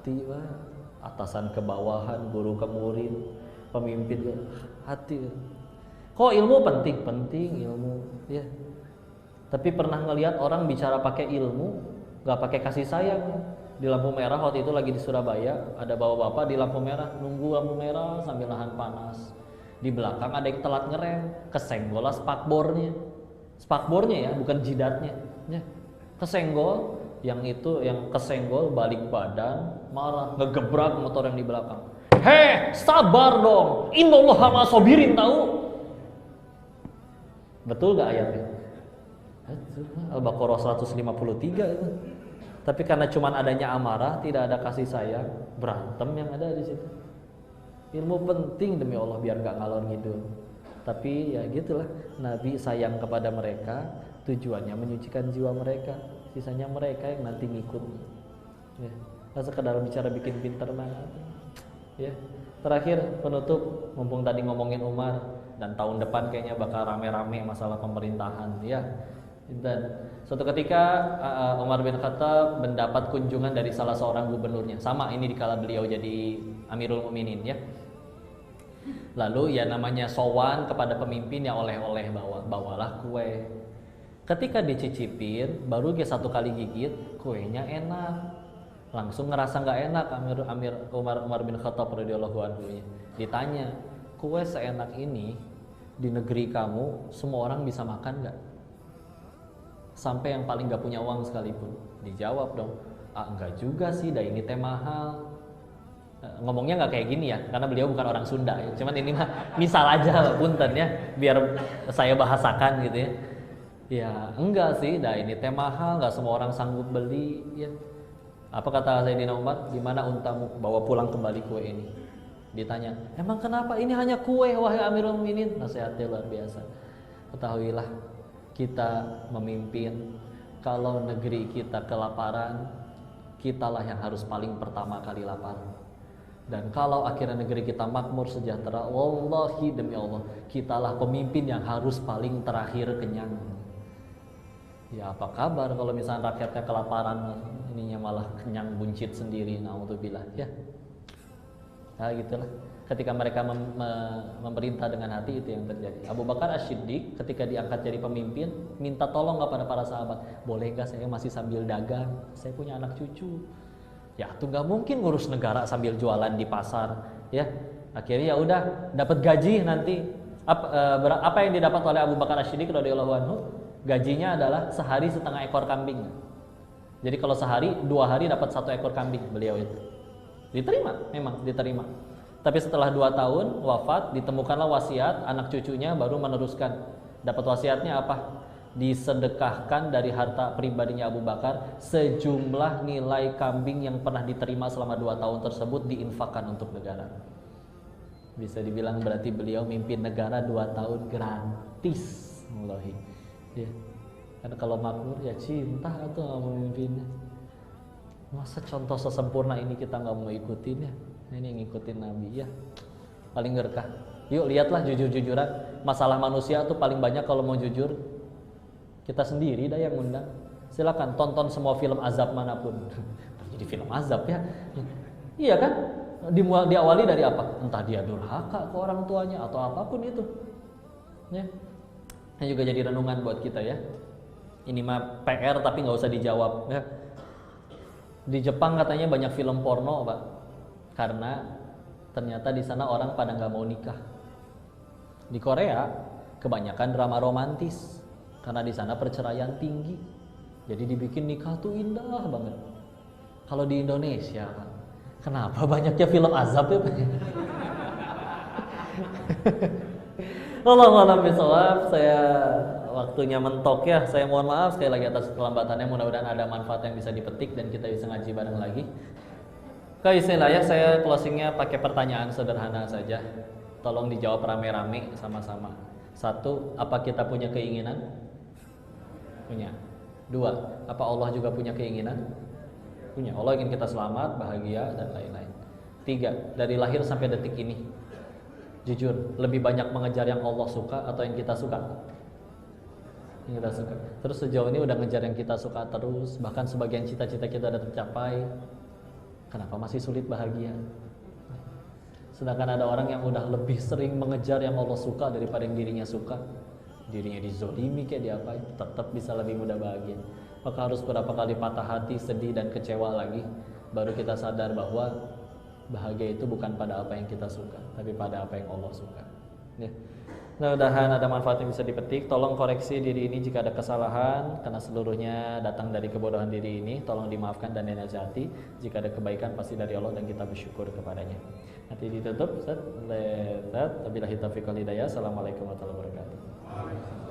hati, atasan ke bawahan, guru ke murid, pemimpin ke hati. Kok ilmu penting ilmu, ya. Tapi pernah ngelihat orang bicara pakai ilmu, nggak pakai kasih sayang. Di lampu merah waktu itu lagi di Surabaya, ada bapak-bapak di lampu merah, nunggu lampu merah sambil nahan panas. Di belakang ada yang telat ngerem, kesenggol lah spakbornya ya, bukan jidatnya, ya. Kesenggol, yang kesenggol balik badan, marah, ngegebrak motor yang di belakang. Heh, sabar dong, innallaha ma'as-sabirin tahu. Betul gak ayatnya? Al-Baqarah 153 itu. Tapi karena cuman adanya amarah, tidak ada kasih sayang, berantem yang ada di situ. Ilmu penting demi Allah biar gak ngalor ngidul. Tapi ya gitulah, Nabi sayang kepada mereka, tujuannya menyucikan jiwa mereka. Sisanya mereka yang nanti ngikut. Ya, nggak sekedar bicara bikin pinter banget. Ya, terakhir penutup, mumpung tadi ngomongin Umar, dan tahun depan kayaknya bakal rame-rame masalah pemerintahan, ya. Dan suatu ketika Umar bin Khattab mendapat kunjungan dari salah seorang gubernurnya. Sama ini dikala beliau jadi Amirul Mukminin, ya. Lalu ya namanya sowan kepada pemimpin, ya oleh-oleh bawalah kue. Ketika dicicipin, baru dia satu kali gigit, kuenya enak. Langsung ngerasa nggak enak Umar bin Khattab radhiyallahu anhu. Ditanya, kue seenak ini di negeri kamu semua orang bisa makan nggak? Sampai yang paling nggak punya uang sekalipun. Dijawab dong, enggak juga sih, dah ini teh mahal. Ngomongnya nggak kayak gini ya, karena beliau bukan orang Sunda. Ya. Cuman ini mah misal aja, punten ya, biar saya bahasakan gitu ya. Ya enggak sih, dah ini teh mahal, nggak semua orang sanggup beli. Ya. Apa kata Sayyidina Umar? Gimana untamu, bawa pulang kembali kue ini. Ditanya, emang kenapa ini hanya kue wahai Amirul Mukminin? Nasihatnya luar biasa. Ketahuilah, kita memimpin, kalau negeri kita kelaparan, kitalah yang harus paling pertama kali lapar. Dan kalau akhirnya negeri kita makmur sejahtera, wallahi demi Allah, kitalah pemimpin yang harus paling terakhir kenyang. Ya apa kabar kalau misalnya rakyatnya kelaparan, ininya malah kenyang buncit sendiri, naudzubillah, ya. Nah gitulah, ketika mereka memerintah dengan hati, itu yang terjadi. Abu Bakar As-Siddiq ketika diangkat jadi pemimpin, minta tolong kepada para sahabat, boleh gak saya masih sambil dagang, saya punya anak cucu. Ya tuh nggak mungkin ngurus negara sambil jualan di pasar, ya. Akhirnya ya udah dapat gaji nanti. Apa yang didapat oleh Abu Bakar As-Siddiq radhiyallahu anhu? Gajinya adalah sehari setengah ekor kambing. Jadi kalau sehari 2 hari dapat 1 ekor kambing beliau itu. Diterima, memang diterima. Tapi setelah 2 tahun wafat, ditemukanlah wasiat, anak cucunya baru meneruskan. Dapat wasiatnya apa? Disedekahkan dari harta pribadinya Abu Bakar sejumlah nilai kambing yang pernah diterima selama 2 tahun tersebut diinfakkan untuk negara. Bisa dibilang berarti beliau mimpin negara 2 tahun gratis. Wallahi. Ya. Karena kalau makmur ya cinta atau nggak mau memimpinnya. Masa contoh sesempurna ini kita nggak mau ikutin ya? Ini ngikutin Nabi ya. Paling berkah. Yuk lihatlah jujur-jujuran. Masalah manusia tuh paling banyak kalau mau jujur kita sendiri dah yang undang. Silakan tonton semua film azab manapun. Jadi film azab ya. Iya kan? Diawali dari apa? Entah dia durhaka ke orang tuanya atau apapun itu. Ya. Ini juga jadi renungan buat kita ya. Ini mah PR tapi nggak usah dijawab ya. Di Jepang katanya banyak film porno, Pak. Karena ternyata di sana orang pada nggak mau nikah. Di Korea kebanyakan drama romantis. Karena di sana perceraian tinggi. Jadi dibikin nikah tuh indah banget. Kalau di Indonesia, kenapa banyaknya film azab ya? Wallahu bisawab. Saya waktunya mentok ya. Saya mohon maaf sekali lagi atas kelambatannya. Mudah-mudahan ada manfaat yang bisa dipetik dan kita bisa ngaji bareng lagi. Istilah ya, saya closingnya pakai pertanyaan sederhana saja. Tolong dijawab rame-rame sama-sama. 1, apa kita punya keinginan? Punya. 2, apa Allah juga punya keinginan? Punya. Allah ingin kita selamat, bahagia dan lain-lain. 3, dari lahir sampai detik ini, jujur, lebih banyak mengejar yang Allah suka atau yang kita suka? Yang kita suka. Terus sejauh ini udah ngejar yang kita suka terus, bahkan sebagian cita-cita kita udah tercapai. Kenapa masih sulit bahagia? Sedangkan ada orang yang udah lebih sering mengejar yang Allah suka daripada yang dirinya suka. Dirinya dizolimi kayak diapain, tetap bisa lebih mudah bahagia. Maka harus berapa kali patah hati, sedih dan kecewa lagi, baru kita sadar bahwa bahagia itu bukan pada apa yang kita suka, tapi pada apa yang Allah suka. Ya. Mudah-mudahan ada manfaat yang bisa dipetik. Tolong koreksi diri ini jika ada kesalahan, karena seluruhnya datang dari kebodohan diri ini. Tolong dimaafkan dan dinasihati. Jika ada kebaikan pasti dari Allah dan kita bersyukur kepadanya. Nanti ditutup, Ustaz. Wabillahi taufiq wal hidayah. Assalamualaikum warahmatullahi wabarakatuh.